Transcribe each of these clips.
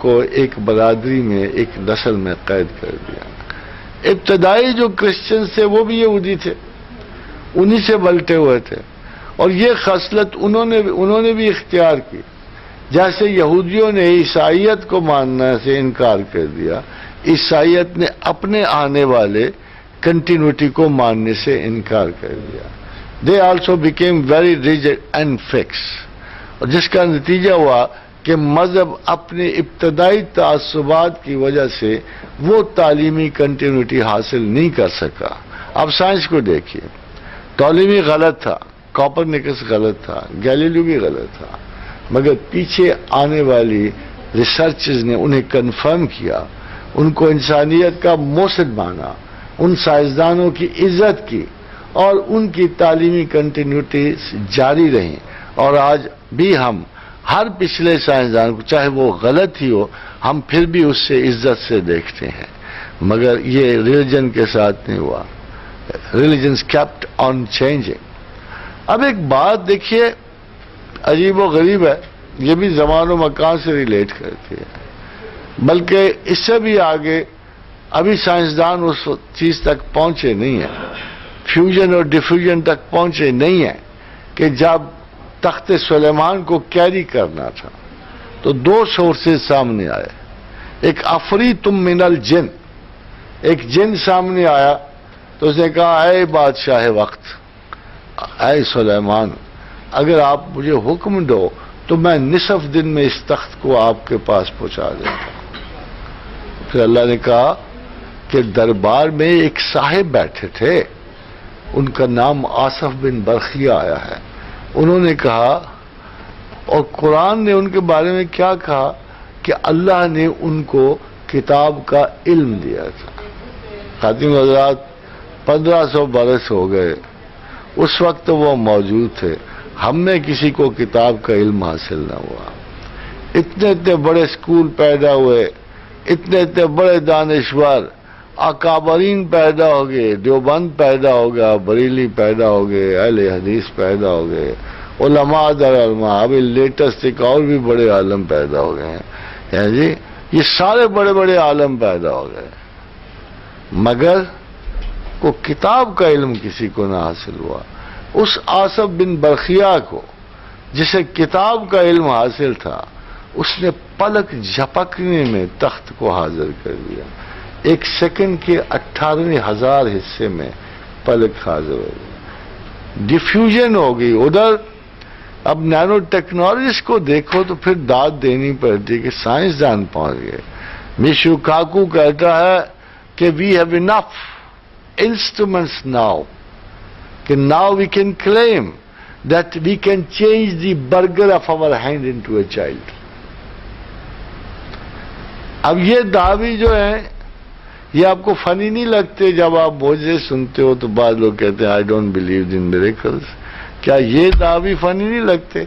کو ایک برادری میں ایک نسل میں قید کر دیا. ابتدائی جو کرسچنز تھے وہ بھی یہودی تھے, انہی سے بلٹے ہوئے تھے, اور یہ خصلت انہوں نے بھی اختیار کی. جیسے یہودیوں نے عیسائیت کو ماننے سے انکار کر دیا, عیسائیت نے اپنے آنے والے کنٹینیوٹی کو ماننے سے انکار کر دیا. They also became very rigid and fixed, اور جس کا نتیجہ ہوا کہ مذہب اپنے ابتدائی تعصبات کی وجہ سے وہ تعلیمی کنٹینیوٹی حاصل نہیں کر سکا. اب سائنس کو دیکھیے, ٹولمی غلط تھا, کوپرنیکس غلط تھا, گیلیلیو بھی غلط تھا, مگر پیچھے آنے والی ریسرچز نے انہیں کنفرم کیا, ان کو انسانیت کا موصد مانا, ان سائنسدانوں کی عزت کی, اور ان کی تعلیمی کنٹینیوٹی جاری رہیں. اور آج بھی ہم ہر پچھلے سائنسدان کو, چاہے وہ غلط ہی ہو, ہم پھر بھی اس سے عزت سے دیکھتے ہیں. مگر یہ ریلیجن کے ساتھ نہیں ہوا. Religions kept on changing. اب ایک بات دیکھیے, عجیب و غریب ہے, یہ بھی زمان و مکان سے ریلیٹ کرتی ہے, بلکہ اس سے بھی آگے ابھی سائنسدان اس چیز تک پہنچے نہیں ہیں, فیوژن اور ڈیفیوژن تک پہنچے نہیں ہیں, کہ جب تخت سلیمان کو کیری کرنا تھا تو دو سورسز سامنے آئے. ایک افریتم من الجن, ایک جن سامنے آیا تو اس نے کہا اے بادشاہ وقت, اے سلیمان, اگر آپ مجھے حکم دو تو میں نصف دن میں اس تخت کو آپ کے پاس پہنچا دیتا ہوں. پھر اللہ نے کہا کہ دربار میں ایک صاحب بیٹھے تھے, ان کا نام آصف بن برخیہ آیا ہے. انہوں نے کہا, اور قرآن نے ان کے بارے میں کیا کہا, کہ اللہ نے ان کو کتاب کا علم دیا تھا. خاتم حضرات 1500 برس ہو گئے, اس وقت وہ موجود تھے, ہم میں کسی کو کتاب کا علم حاصل نہ ہوا. اتنے بڑے اسکول پیدا ہوئے, اتنے بڑے دانشور اکابرین پیدا ہو گئے, دیوبند پیدا ہو گیا, بریلی پیدا ہو گئے, اہل حدیث پیدا ہو گئے, علماء در علماء, ابھی لیٹسٹ ایک اور بھی بڑے عالم پیدا ہو گئے ہیں جی. یہ سارے بڑے بڑے عالم پیدا ہو گئے, مگر کو کتاب کا علم کسی کو نہ حاصل ہوا. اس آصف بن برخیہ کو, جسے کتاب کا علم حاصل تھا, اس نے پلک جھپکنے میں تخت کو حاضر کر دیا. ایک سیکنڈ کے 18,000 حصے میں پلک حاضر ہو گئی, ڈیفیوژن ہو گئی ادھر. اب نینو ٹیکنالوجیز کو دیکھو تو پھر داد دینی پڑتی کہ سائنسدان پہنچ گئے. میشو کاکو کہتا ہے کہ we have enough instruments now, کہ now we can claim that we can change the burger of our hand into a child. اب یہ دعوی جو ہے یہ آپ کو فنی نہیں لگتے؟ جب آپ موجزے سنتے ہو تو بعض لوگ کہتے ہیں I don't believe in miracles. کیا یہ دعوی فنی نہیں لگتے؟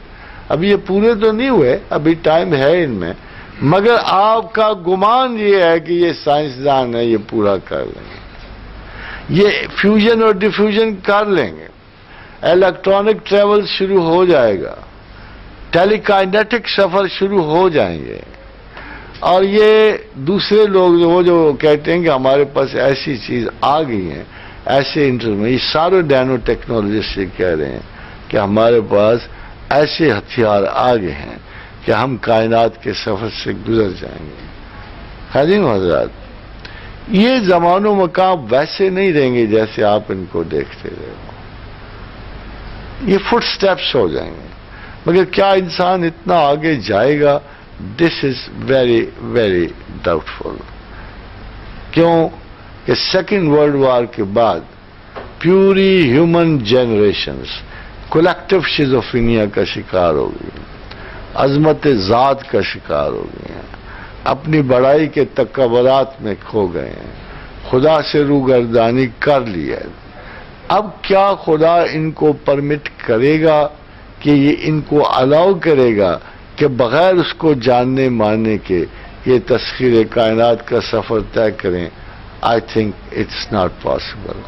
اب یہ پورے تو نہیں ہوئے, ابھی ٹائم ہے ان میں, مگر آپ کا گمان یہ ہے کہ یہ سائنسدان ہے, یہ پورا کر لیں گے, یہ فیوژن اور ڈیفیوژن کر لیں گے, الیکٹرانک ٹریول شروع ہو جائے گا, ٹیلی کائنیٹک سفر شروع ہو جائیں گے. اور یہ دوسرے لوگ جو کہتے ہیں کہ ہمارے پاس ایسی چیز آ گئی ہیں, ایسے انٹرنیٹ, یہ سارے نینو ٹیکنالوجسٹ سے کہہ رہے ہیں کہ ہمارے پاس ایسے ہتھیار آ گئے ہیں کہ ہم کائنات کے سفر سے گزر جائیں گے. حضرین حضرات, یہ زمان و مقام ویسے نہیں رہیں گے جیسے آپ ان کو دیکھتے رہے ہو, یہ فٹ سٹیپس ہو جائیں گے. مگر کیا انسان اتنا آگے جائے گا؟ دس از ویری ویری ڈاؤٹ فل. کیوں کہ سیکنڈ ورلڈ وار کے بعد puree human generations collective schizophrenia کا شکار ہو گئی, عظمت ذات کا شکار ہو گئی ہیں, اپنی بڑائی کے تکبرات میں کھو گئے ہیں, خدا سے روگردانی کر لی ہے. اب کیا خدا ان کو پرمٹ کرے گا کہ یہ ان کو الاؤ کرے گا کہ بغیر اس کو جاننے ماننے کے یہ تسخیر کائنات کا سفر طے کریں؟ I think it's not possible.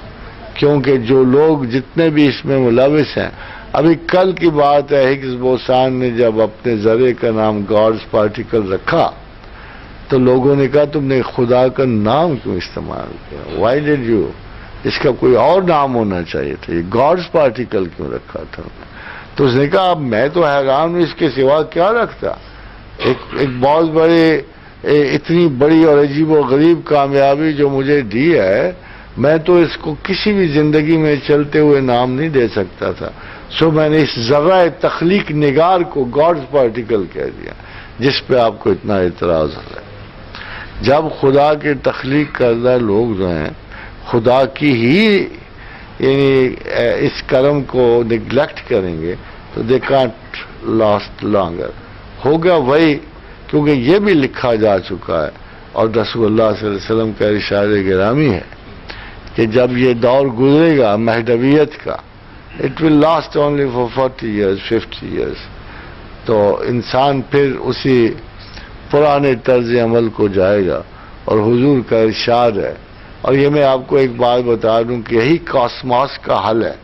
کیونکہ جو لوگ جتنے بھی اس میں ملوث ہیں, ابھی کل کی بات ہے, ہگز بوسان نے جب اپنے ذرے کا نام گاڈز پارٹیکل رکھا تو لوگوں نے کہا تم نے خدا کا نام کیوں استعمال کیا؟ وائی ڈیڈ یو، اس کا کوئی اور نام ہونا چاہیے تھا، یہ گاڈز پارٹیکل کیوں رکھا تھا؟ تو اس نے کہا اب میں تو حیران ہوں، اس کے سوا کیا رکھتا؟ ایک بہت بڑے اتنی بڑی اور عجیب و غریب کامیابی جو مجھے دی ہے، میں تو اس کو کسی بھی زندگی میں چلتے ہوئے نام نہیں دے سکتا تھا، سو میں نے اس ذرہ تخلیق نگار کو گاڈز پارٹیکل کہہ دیا، جس پہ آپ کو اتنا اعتراض ہے۔ جب خدا کے تخلیق کردہ لوگ جو ہیں خدا کی ہی یعنی اس کرم کو نگلیکٹ کریں گے تو دے کانٹ لاسٹ لانگر، ہوگا وہی، کیونکہ یہ بھی لکھا جا چکا ہے اور رسول اللہ صلی اللہ علیہ وسلم کا ارشاد گرامی ہے کہ جب یہ دور گزرے گا مہدویت کا، it will last only for 40 years 50 years، تو انسان پھر اسی پرانے طرز عمل کو جائے گا، اور حضور کا ارشاد ہے، اور یہ میں آپ کو ایک بات بتا دوں کہ یہی کاسماس کا حل ہے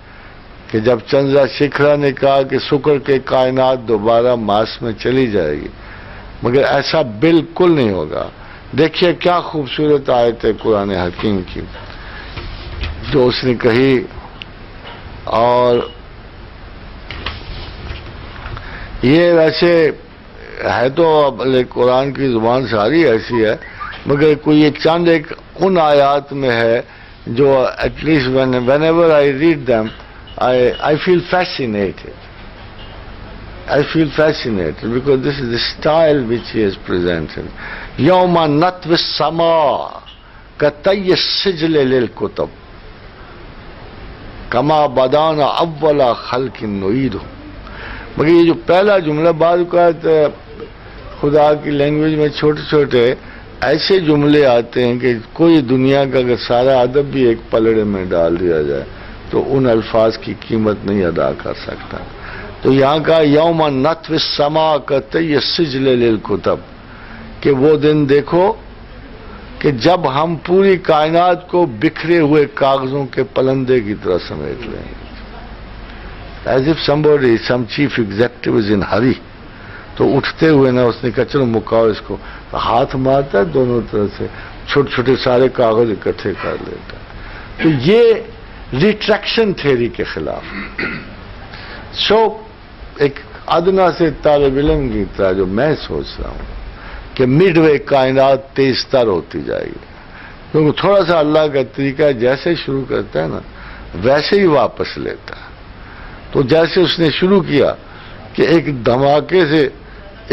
کہ جب چندرا شیکھرا نے کہا کہ شکر کے کائنات دوبارہ ماس میں چلی جائے گی، مگر ایسا بالکل نہیں ہوگا۔ دیکھیے کیا خوبصورت آیت ہے قرآن حکیم کی جو اس نے کہی، اور یہ ویسے ہے تو قرآن کی زبان ساری ایسی ہے، مگر کوئی یہ چند ایک ان آیات میں ہے جو at least whenever I read them I feel fascinated. I feel fascinated because this is the style which he has presented. يَوْمَ نَطْوِ السَّمَاءِ كَطَيِّ السِّجْلِ لِلْكُتُبِ كَمَا بَدَانَ أَوَّلَ خَلْقٍ نُعِيدُهُ۔ مگر یہ جو پہلا جملہ بعض اوقات خدا کی لینگویج میں چھوٹے چھوٹے ایسے جملے آتے ہیں کہ کوئی دنیا کا اگر سارا ادب بھی ایک پلڑے میں ڈال دیا جائے تو ان الفاظ کی قیمت نہیں ادا کر سکتا۔ تو یہاں کا یوم نطوی السماء کطی السجل للکتب، کہ وہ دن دیکھو کہ جب ہم پوری کائنات کو بکھرے ہوئے کاغذوں کے پلندے کی طرح سمیٹ لیں گے، as if somebody some chief executive is in hurry، تو اٹھتے ہوئے نا اس نے کہا چلو مکاؤ اس کو، ہاتھ مارتا ہے دونوں طرف سے، چھوٹے چھوٹے سارے کاغذ اکٹھے کر لیتا ہے۔ تو یہ ریٹریکشن تھیوری کے خلاف سو ایک ادنا سے طالب علم کی طرح جو میں سوچ رہا ہوں کہ مڈ وے کائنات تیز تر ہوتی جائے گی، کیونکہ تھوڑا سا اللہ کا طریقہ جیسے شروع کرتا ہے نا ویسے ہی واپس لیتا ہے۔ تو جیسے اس نے شروع کیا کہ ایک دھماکے سے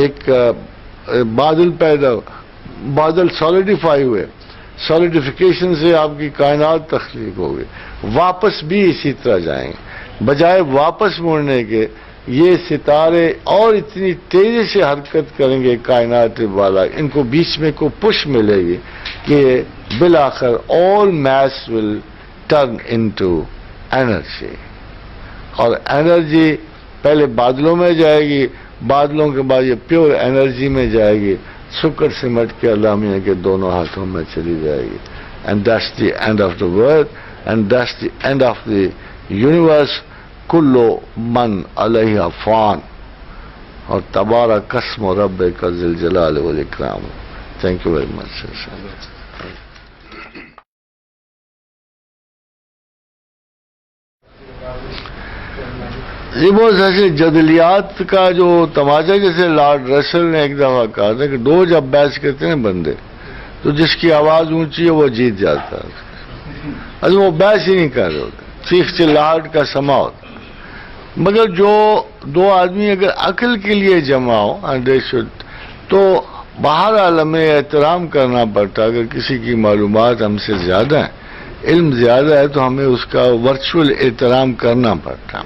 ایک بادل سالیڈیفائی ہوئے، سالیڈیفیکیشن سے آپ کی کائنات تخلیق ہو گئی، واپس بھی اسی طرح جائیں گے، بجائے واپس مڑنے کے یہ ستارے اور اتنی تیزی سے حرکت کریں گے کائنات والا، ان کو بیچ میں کو پش ملے گی کہ بالآخر all mass will turn into energy، اور انرجی پہلے بادلوں میں جائے گی، بادلوں کے بعد یہ پیور انرجی میں جائے گی، سکر سمٹ کے الامیہ کے دونوں ہاتھوں میں چلی جائے گی، and that's the end of the world and that's the end of the universe, کلو من علیہ فان، اور تبارک اسم ربک ذی الجلال والاکرام۔ Thank you very much. یہ بہت ایسے جدلیات کا جو تماشا، جیسے لارڈ رسل نے ایک دفعہ کہا تھا کہ دو جب بحث کرتے ہیں بندے تو جس کی آواز اونچی ہے وہ جیت جاتا ہے، وہ بحث ہی نہیں کر رہے ہوتے، چیخ چلاہٹ کا سما ہوتا۔ مگر جو دو آدمی اگر عقل کے لیے جمع ہو تو بہرحال ہمیں احترام کرنا پڑتا، اگر کسی کی معلومات ہم سے زیادہ ہیں، علم زیادہ ہے، تو ہمیں اس کا ورچوئل احترام کرنا پڑتا۔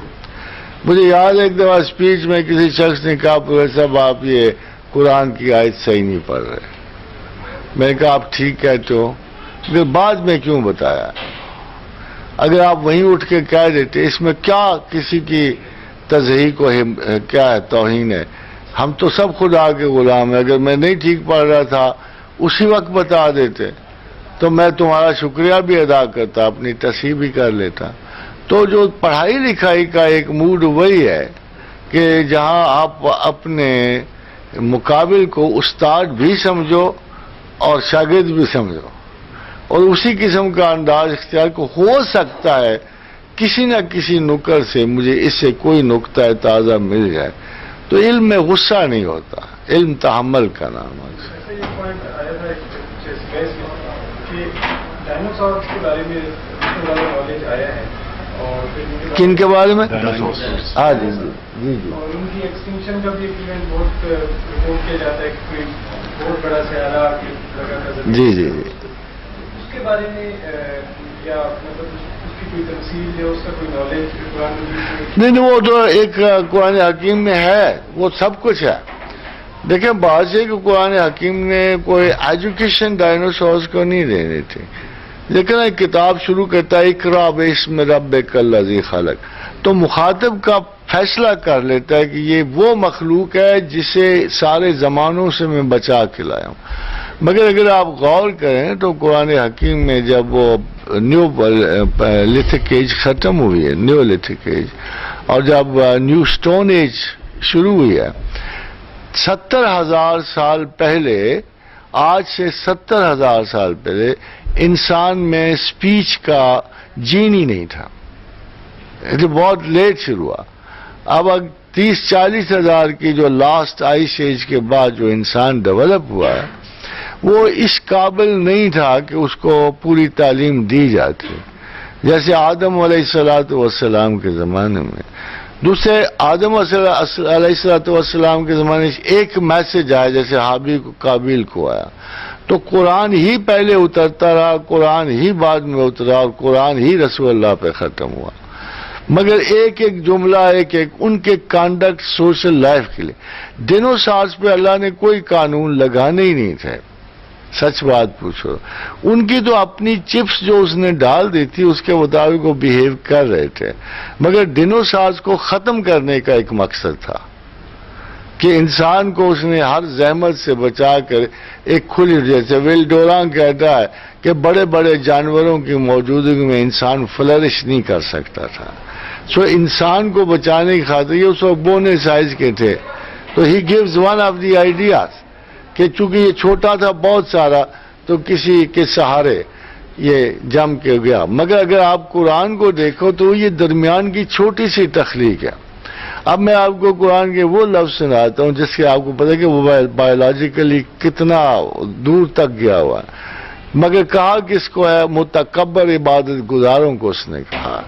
مجھے یاد ہے ایک دفعہ اسپیچ میں کسی شخص نے کہا پروفیسر صاحب آپ یہ قرآن کی آیت صحیح نہیں پڑھ رہے۔ میں نے کہا آپ ٹھیک کہتے ہو، مگر بعد میں کیوں بتایا؟ اگر آپ وہیں اٹھ کے کہہ دیتے اس میں کیا کسی کی تضحیح کو کیا ہے، توہین ہے؟ ہم تو سب خدا کے غلام ہیں، اگر میں نہیں ٹھیک پڑھ رہا تھا اسی وقت بتا دیتے تو میں تمہارا شکریہ بھی ادا کرتا، اپنی تصحیح بھی کر لیتا۔ تو جو پڑھائی لکھائی کا ایک موڈ وہی ہے کہ جہاں آپ اپنے مقابل کو استاد بھی سمجھو اور شاگرد بھی سمجھو، اور اسی قسم کا انداز اختیار کو ہو سکتا ہے کسی نہ کسی نکر سے مجھے اس سے کوئی نکتہ تازہ مل جائے، تو علم میں غصہ نہیں ہوتا، علم تحمل کا نام ہے۔ ایسا یہ پوائنٹ آیا تھا کہ ڈائنوسارز کے بارے میں زیادہ نالج آیا ہے، اور کن کے بارے میں؟ ہاں جی جی جی اور ان کی ایکسٹنکشن کا بھی ایونٹ بہت رپورٹ کیا جاتا ہے کہ کوئی بہت بڑا سیارہ لگا تھا جی جی جی اس کے بارے میں یا مطلب اس کی کوئی تفصیل یا اس کا کوئی نالج قرآن مجید میں؟ نہیں، وہ تو ایک قرآن حکیم میں ہے، وہ سب کچھ ہے۔ دیکھیں بات ہے کہ قرآن حکیم نے کوئی ایجوکیشن ڈائنوسارز کو نہیں دینی تھی، لیکن ایک کتاب شروع کرتا ہے اقرا باسم ربک الذی خلق، تو مخاطب کا فیصلہ کر لیتا ہے کہ یہ وہ مخلوق ہے جسے سارے زمانوں سے میں بچا کے لایا ہوں۔ مگر اگر آپ غور کریں تو قرآن حکیم میں جب وہ نیو لتھک ایج ختم ہوئی ہے، نیو لتھک ایج، اور جب نیو سٹون ایج شروع ہوئی ہے، 70,000 سال پہلے، آج سے 70,000 سال پہلے انسان میں سپیچ کا جین ہی نہیں تھا، یہ بہت لیٹ شروع ہوا۔ اب 30-40 ہزار کی جو لاسٹ آئس ایج کے بعد جو انسان ڈیولپ ہوا ہے، وہ اس قابل نہیں تھا کہ اس کو پوری تعلیم دی جاتی، جیسے آدم علیہ السلام کے زمانے میں۔ دوسرے آدم علیہ السلام کے زمانے سے ایک میسج آیا، جیسے حابیل کو قابیل کو آیا، تو قرآن ہی پہلے اترتا رہا، قرآن ہی بعد میں اترا، اور قرآن ہی رسول اللہ پہ ختم ہوا۔ مگر ایک ایک جملہ، ایک ایک ان کے کانڈکٹ سوشل لائف کے لیے، ڈینوسارز پہ اللہ نے کوئی قانون لگانے ہی نہیں تھے، سچ بات پوچھو۔ ان کی تو اپنی چپس جو اس نے ڈال دی تھی اس کے مطابق وہ بیہیو کر رہے تھے، مگر ڈینوسارز کو ختم کرنے کا ایک مقصد تھا کہ انسان کو اس نے ہر زحمت سے بچا کر ایک کھلی، جیسے ویل ڈوران کہتا ہے کہ بڑے بڑے جانوروں کی موجودگی میں انسان فلرش نہیں کر سکتا تھا، سو انسان کو بچانے کی خاطر یہ اس وقت بونے سائز کے تھے، تو he gives one of the ideas کہ چونکہ یہ چھوٹا تھا بہت سارا، تو کسی کے سہارے یہ جم کے گیا۔ مگر اگر آپ قرآن کو دیکھو تو یہ درمیان کی چھوٹی سی تخلیق ہے۔ اب میں آپ کو قرآن کے وہ لفظ سناتا ہوں جس کے آپ کو پتہ ہے کہ وہ بایولوجیکلی کتنا دور تک گیا ہوا ہے، مگر کہا کس کو ہے؟ متکبر عبادت گزاروں کو اس نے کہا،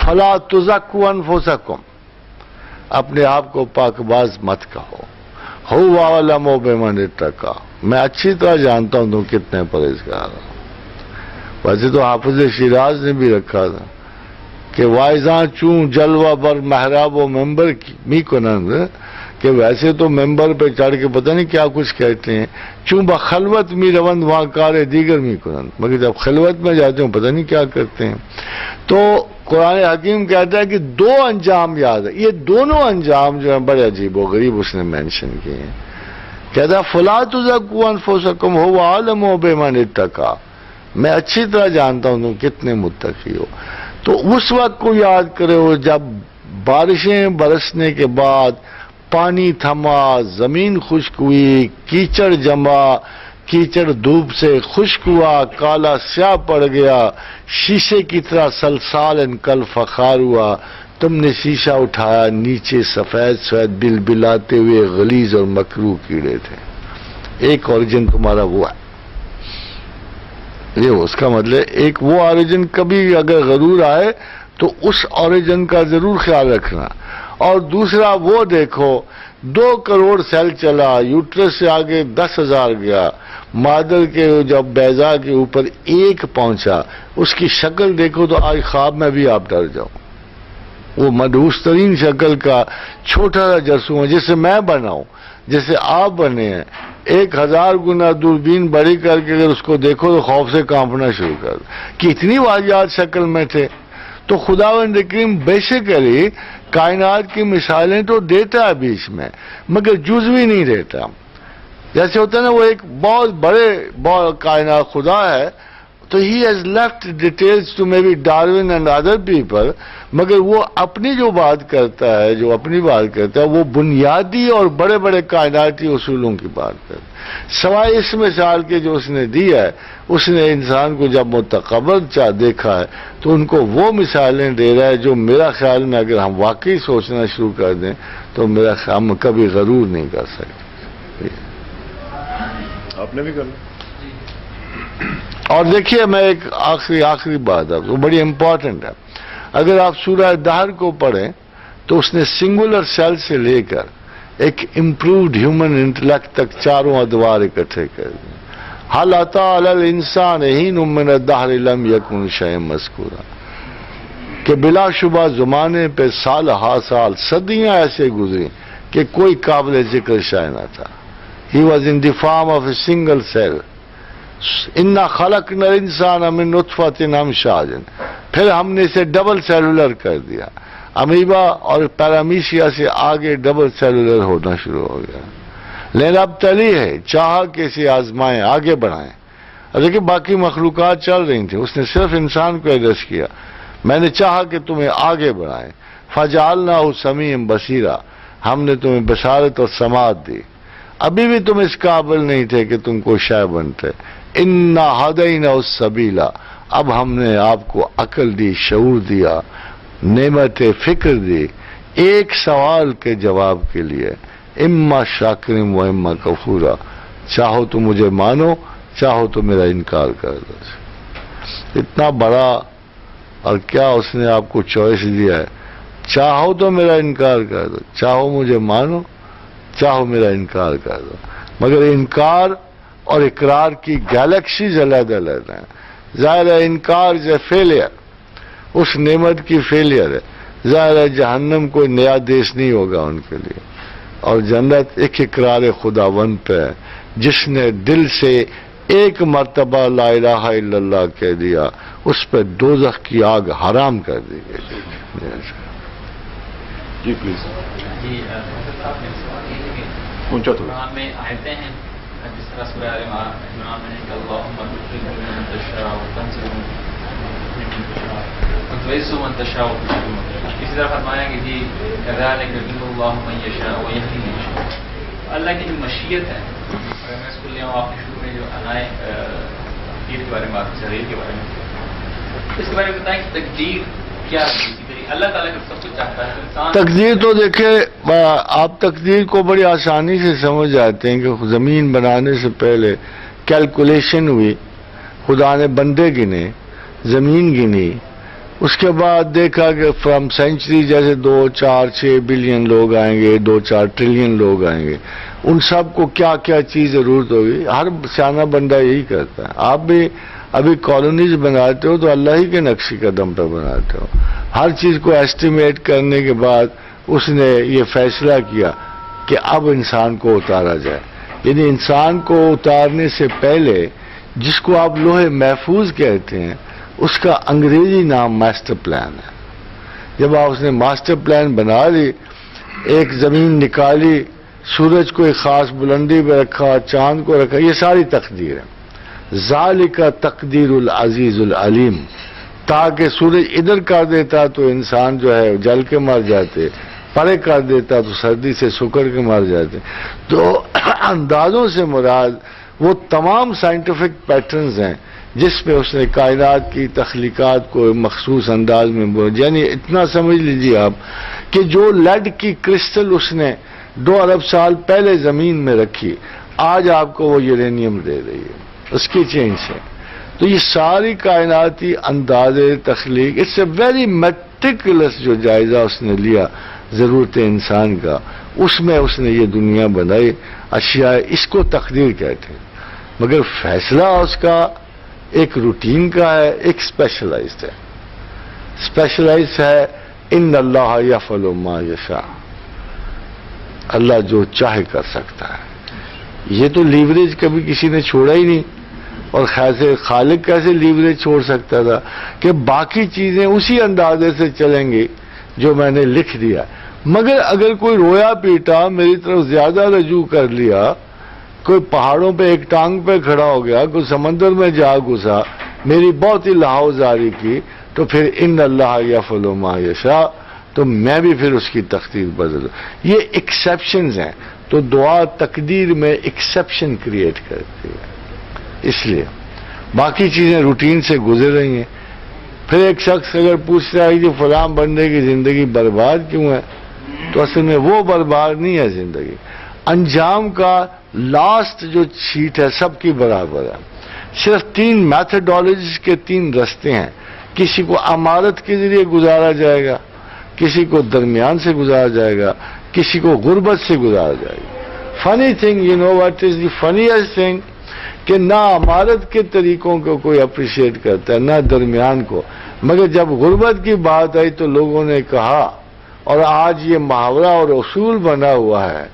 فلا تزکوا انفسکم، اپنے آپ کو پاک باز مت کہو، هو اعلم بمن اتقى، میں اچھی طرح جانتا ہوں تم کتنے پرہیزگار ہو۔ ویسے تو حافظ شیراز نے بھی رکھا تھا کہ وائزاں چوں جلوہ بر محراب و ممبر می کنند، کہ ویسے تو ممبر پہ چڑھ کے پتہ نہیں کیا کچھ کہتے ہیں، چوں بخلوت می روند وہاں کار دیگر می کنند، مگر جب خلوت میں جاتے ہیں پتہ نہیں کیا کرتے ہیں۔ تو قرآن حکیم کہتا ہے کہ دو انجام یاد ہے، یہ دونوں انجام جو ہیں بڑے عجیب و غریب اس نے مینشن کیے ہیں۔ کہتا ہے فلا تزکوا انفسکم هو اعلم بمن اتقى، میں اچھی طرح جانتا ہوں تم کتنے متقی ہو۔ تو اس وقت کو یاد کرو جب بارشیں برسنے کے بعد پانی تھما، زمین خشک ہوئی، کیچڑ جما، کیچڑ دھوپ سے خشک ہوا، کالا سیاہ پڑ گیا، شیشے کی طرح سلسال کل فخار ہوا، تم نے شیشہ اٹھایا، نیچے سفید سفید بل بلاتے ہوئے غلیظ اور مکروہ کیڑے تھے۔ ایک اوریجن تمہارا وہ ہے، یہ اس کا مطلب ایک وہ اوریجن، کبھی اگر غرور آئے تو اس اوریجن کا ضرور خیال رکھنا۔ اور دوسرا وہ دیکھو 2 کروڑ سیل چلا، یوٹرس سے آگے 10,000 گیا، مادر کے جب بیضا کے اوپر 1 پہنچا، اس کی شکل دیکھو تو آج خواب میں بھی آپ ڈر جاؤ، وہ مدہوس ترین شکل کا چھوٹا سا جرسوں ہے، جسے میں بناؤں، جیسے آپ بنے ہیں، 1000 گنا دوربین بڑی کر کے اگر اس کو دیکھو تو خوف سے کانپنا شروع کر دو کہ اتنی واجبات شکل میں تھے۔ تو خداوند کریم بیسیکلی کائنات کی مثالیں تو دیتا ہے بیچ میں، مگر جزوی نہیں دیتا۔ جیسے ہوتا ہے نا، وہ ایک بہت بڑے کائنات خدا ہے، تو he has left details to maybe Darwin and other people, مگر وہ اپنی جو بات کرتا ہے، جو اپنی بات کرتا ہے، وہ بنیادی اور بڑے بڑے کائناتی اصولوں کی بات کرتا ہے، سوائے اس مثال کے جو اس نے دی ہے۔ اس نے انسان کو جب متقبر دیکھا ہے تو ان کو وہ مثالیں دے رہا ہے جو میرا خیال میں اگر ہم واقعی سوچنا شروع کر دیں تو میرا خیال ہم کبھی غرور نہیں کر سکتے۔ آپ نے بھی کرنا۔ اور دیکھیے میں ایک آخری بات آپ کو بڑی امپورٹنٹ ہے، اگر آپ سورہ دہر کو پڑھیں تو اس نے سنگولر سیل سے لے کر ایک امپرووڈ ہیومن انٹلیکٹ تک چاروں ادوار اکٹھے کر دیں۔ حل اتی علی الانسان حین من الدہر لم یکن شیئا مذکورا، کہ بلا شبہ زمانے پہ سال ہا سال صدیاں ایسے گزری کہ کوئی قابل ذکر شے نہ تھا۔ He was in the form of a single cell. اِنَّا خَلَقْنَا الْإِنسَانَ مِن نُطْفَةٍ أَمْشَاجٍ، پھر ہم نے اسے ڈبل سیلولر کر دیا، امیبا اور پیرامیشیا سے آگے ڈبل سیلولر ہونا شروع ہو گیا۔ لیکن اب تلی ہے، چاہا کہ اسے آزمائیں، آگے بڑھائیں۔ اور دیکھیں باقی مخلوقات چل رہی تھیں، اس نے صرف انسان کو ایڈریس کیا، میں نے چاہا کہ تمہیں آگے بڑھائیں۔ فَجَعَلْنَاهُ سَمِيعًا بَصِيرًا، ہم نے تمہیں بصارت اور سماعت دی، ابھی بھی تم اس قابل نہیں تھے کہ تم کو شے بنتے۔ اِنَّا هَدَيْنَاهُ السَّبِيلَ، اب ہم نے آپ کو عقل دی، شعور دیا، نعمت فکر دی، ایک سوال کے جواب کے لیے، اما شاکرم و اما کفورا، چاہو تو مجھے مانو، چاہو تو میرا انکار کر دو۔ اتنا بڑا، اور کیا اس نے آپ کو چوائس دیا ہے، چاہو تو میرا انکار کر دو، چاہو مجھے مانو، چاہو میرا انکار کر دو۔ مگر انکار اور اقرار کی گیلیکسیز علیحدہ علیحدہ ہیں۔ ظاہر ہے انکار از اے فیلئر، اس نعمت کی فیلئر ہے۔ ظاہر ہے جہنم کوئی نیا دیش نہیں ہوگا ان کے لیے، اور جنت ایک اقرار خداوند پہ ہے، جس نے دل سے ایک مرتبہ لا الہ الا اللہ کہہ دیا، اس پہ دوزخ کی آگ حرام کر دی گئی۔ جی پلیز جی آپ نے سوال یہ ہے کہ اونچا تھوڑا۔ قرآن میں آیتیں ہیں جس طرح سورہ آل عمران میں ہے کہ اللہم تخرج من تشاء وتنزع من تشاء وتعز من تشاء وتذل من تشاء، اسی طرح فرمایا کہ جی کذالک یضل اللہ من یشاء ویہدی من یشاء۔ اللہ کی جو مشیت ہے، اگر میں اس کو لے آؤں آپ نے شروع میں جو انائے تقدیر کے بارے میں بات کی، ریل کے بارے میں، اس کے بارے میں بتائیں کہ تقدیر کیا ہے؟ اللہ تعالیٰ سب کچھ چاہتا ہے انسان تقدیر تو دیکھیں آپ تقدیر کو بڑی آسانی سے سمجھ جاتے ہیں کہ زمین بنانے سے پہلے کیلکولیشن ہوئی، خدا نے بندے گنے، زمین گنی، اس کے بعد دیکھا کہ فرام سینچری جیسے 2، 4، 6 بلین لوگ آئیں گے، 2، 4 ٹریلین لوگ آئیں گے، ان سب کو کیا کیا چیز ضرورت ہوگی۔ ہر سیانہ بندہ یہی کرتا ہے۔ آپ بھی ابھی کالونیز بناتے ہو تو اللہ ہی کے نقشی قدم پر بناتے ہو۔ ہر چیز کو ایسٹیمیٹ کرنے کے بعد اس نے یہ فیصلہ کیا کہ اب انسان کو اتارا جائے، یعنی انسان کو اتارنے سے پہلے جس کو آپ لوح محفوظ کہتے ہیں اس کا انگریزی نام ماسٹر پلان ہے۔ جب آپ اس نے ماسٹر پلان بنا لی، ایک زمین نکالی، سورج کو ایک خاص بلندی پہ رکھا، چاند کو رکھا، یہ ساری تقدیر ہے۔ ذالک تقدیر العزیز العلیم، تاکہ سورج ادھر کر دیتا تو انسان جو ہے جل کے مر جاتے، پرے کر دیتا تو سردی سے سکڑ کے مر جاتے۔ تو اندازوں سے مراد وہ تمام سائنٹیفک پیٹرنز ہیں جس پہ اس نے کائنات کی تخلیقات کو مخصوص انداز میں یعنی اتنا سمجھ لیجیے آپ کہ جو لیڈ کی کرسٹل اس نے 2 ارب سال پہلے زمین میں رکھی، آج آپ کو وہ یورینیم دے رہی ہے اس کی چینج سے۔ تو یہ ساری کائناتی اندازے تخلیق، اٹس اے ویری میٹیکولس جو جائزہ اس نے لیا ضرورت انسان کا، اس میں اس نے یہ دنیا بنائی، اشیاء، اس کو تقدیر کہتے ہیں۔ مگر فیصلہ اس کا ایک روٹین کا ہے، ایک اسپیشلائزڈ ہے۔ اسپیشلائزڈ ہے ان اللہ یفعل ما یشاء، اللہ جو چاہے کر سکتا ہے۔ یہ تو لیوریج کبھی کسی نے چھوڑا ہی نہیں، اور خالق کیسے لیوریج چھوڑ سکتا تھا کہ باقی چیزیں اسی اندازے سے چلیں گی جو میں نے لکھ دیا۔ مگر اگر کوئی رویا پیٹا، میری طرف زیادہ رجوع کر لیا، کوئی پہاڑوں پہ ایک ٹانگ پہ کھڑا ہو گیا، کوئی سمندر میں جا گھسا، میری بہت ہی لحاظاری کی تو پھر ان اللہ یفعل ما یشاء، تو میں بھی پھر اس کی تقدیر بدلوں. یہ ایکسیپشنز ہیں، تو دعا تقدیر میں ایکسیپشن کریٹ کرتی ہے. اس لیے باقی چیزیں روٹین سے گزر رہی ہیں. پھر ایک شخص اگر پوچھتا ہے کہ فلاں بندے کی زندگی برباد کیوں ہے، تو اصل میں وہ برباد نہیں ہے زندگی، انجام کا لاسٹ جو شیٹ ہے سب کی برابر ہے. صرف 3 میتھڈالوجیز کے 3 رستے ہیں. کسی کو امارت کے ذریعے گزارا جائے گا، کسی کو درمیان سے گزارا جائے گا، کسی کو غربت سے گزارا جائے گا. Funny thing, you know what is the funniest thing, کہ نہ امارت کے طریقوں کو کوئی اپریشیٹ کرتا ہے نہ درمیان کو، مگر جب غربت کی بات آئی تو لوگوں نے کہا، اور آج یہ محاورہ اور اصول بنا ہوا ہے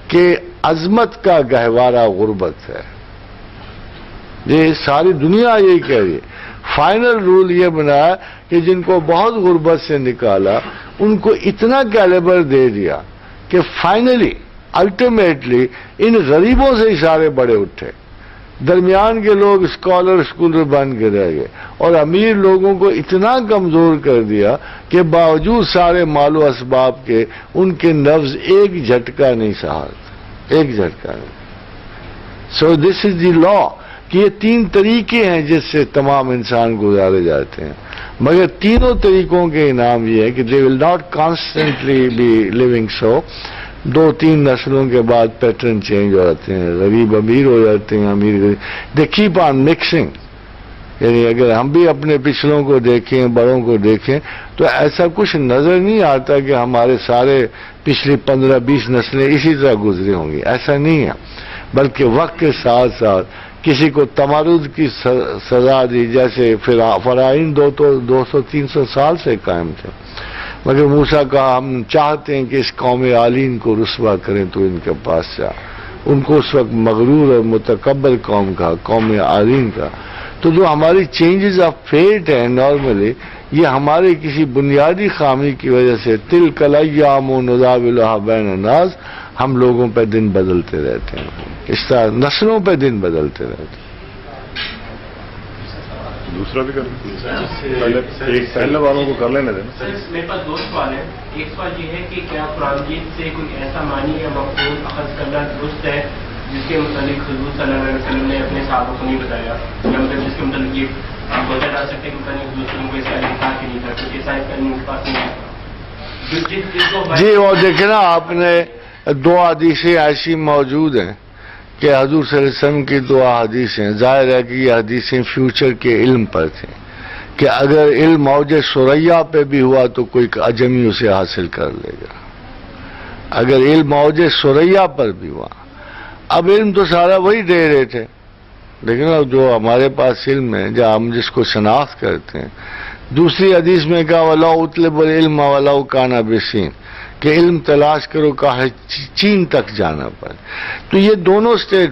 کہ عظمت کا گہوارہ غربت ہے. یہ ساری دنیا یہی کہہ رہی ہے. فائنل رول یہ بنا کہ جن کو بہت غربت سے نکالا ان کو اتنا کیلیبر دے دیا کہ فائنلی الٹیمیٹلی ان غریبوں سے ہی سارے بڑے اٹھے. درمیان کے لوگ اسکالر اسکولر بن کے رہ گئے، اور امیر لوگوں کو اتنا کمزور کر دیا کہ باوجود سارے مال و اسباب کے ان کے نفس ایک جھٹکا نہیں سہارتے، ایک جھٹکا نہیں. سو دس از دی لا، کہ یہ 3 طریقے ہیں جس سے تمام انسان گزارے جاتے ہیں، مگر تینوں طریقوں کے انعام یہ ہے کہ they will not constantly be living so. 2-3 نسلوں کے بعد پیٹرن چینج ہو جاتے ہیں، غریب امیر ہو جاتے ہیں، امیر غریب. They keep on mixing. یعنی اگر ہم بھی اپنے پچھلوں کو دیکھیں، بڑوں کو دیکھیں، تو ایسا کچھ نظر نہیں آتا کہ ہمارے سارے پچھلی 15-20 نسلیں اسی طرح گزری ہوں گی. ایسا نہیں ہے، بلکہ وقت کے ساتھ ساتھ کسی کو تمرد کی سزا دی، جیسے فرعون 200-300 سال سے قائم تھے، مگر موسیٰ کہا ہم چاہتے ہیں کہ اس قوم عالین کو رسوا کریں تو ان کے پاس جا. ان کو اس وقت مغرور اور متکبر قوم کا، قوم عالین کا. تو جو ہماری چینجز آف فیٹ ہیں نارملی، یہ ہمارے کسی بنیادی خامی کی وجہ سے تلک الایام نداولها بین الناس، ہم لوگوں پہ دن بدلتے رہتے ہیں، اس طرح نسلوں پہ دن بدلتے رہتے ہیں. دوسرا بھی کر لیں، پہلے والوں کو کر لینے دیں. سر میرے پاس 2 سوال ہیں. ایک سوال یہ ہے کہ کیا قرآن مجید سے کوئی ایسا معنی یا مفہوم اخذ کرنا درست ہے جس کے متعلق حضور صلی اللہ علیہ وسلم نے اپنے صحابہ کو نہیں بتایا، یا مطلب جس کے متعلق یہ بولا جا سکتے کہ مطلب حضور صلی اللہ علیہ وسلم کو اس کا انکار نہیں تھا کیونکہ سائنس کا ان کے پاس نہیں تھا. جی، اور دیکھیں نا، آپ نے 2 حدیثیں ایسی موجود ہیں کہ حضور صلی اللہ علیہ وسلم کی 2 حدیثیں، ظاہر ہے کہ یہ حدیثیں فیوچر کے علم پر تھیں کہ اگر علم موج ثریا پہ بھی ہوا تو کوئی اجمی اسے حاصل کر لے گا. اگر علم موج ثریا پر بھی ہوا، اب علم تو سارا وہی دے رہے تھے، لیکن جو ہمارے پاس علم ہے، جہاں ہم جس کو شناخت کرتے ہیں. دوسری حدیث میں کہا وَلَوْ اُطْلِبَ الْعِلْمَ وَلَوْ كَانَ بِصِينٍ، کہ علم تلاش کرو کہا چین تک جانا پڑے. تو یہ دونوں سٹیٹ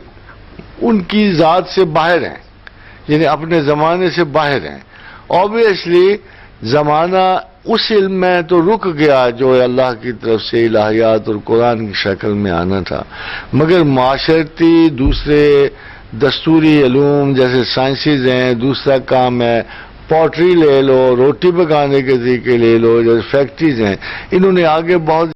ان کی ذات سے باہر ہیں، یعنی اپنے زمانے سے باہر ہیں. اوبویسلی زمانہ اس علم میں تو رک گیا جو اللہ کی طرف سے الہیات اور قرآن کی شکل میں آنا تھا، مگر معاشرتی دوسرے دستوری علوم جیسے سائنسز ہیں، دوسرا کام ہے پوٹری لے لو، روٹی پکانے کے طریقے لے لو، جیسے فیکٹریز ہیں، انہوں نے آگے بہت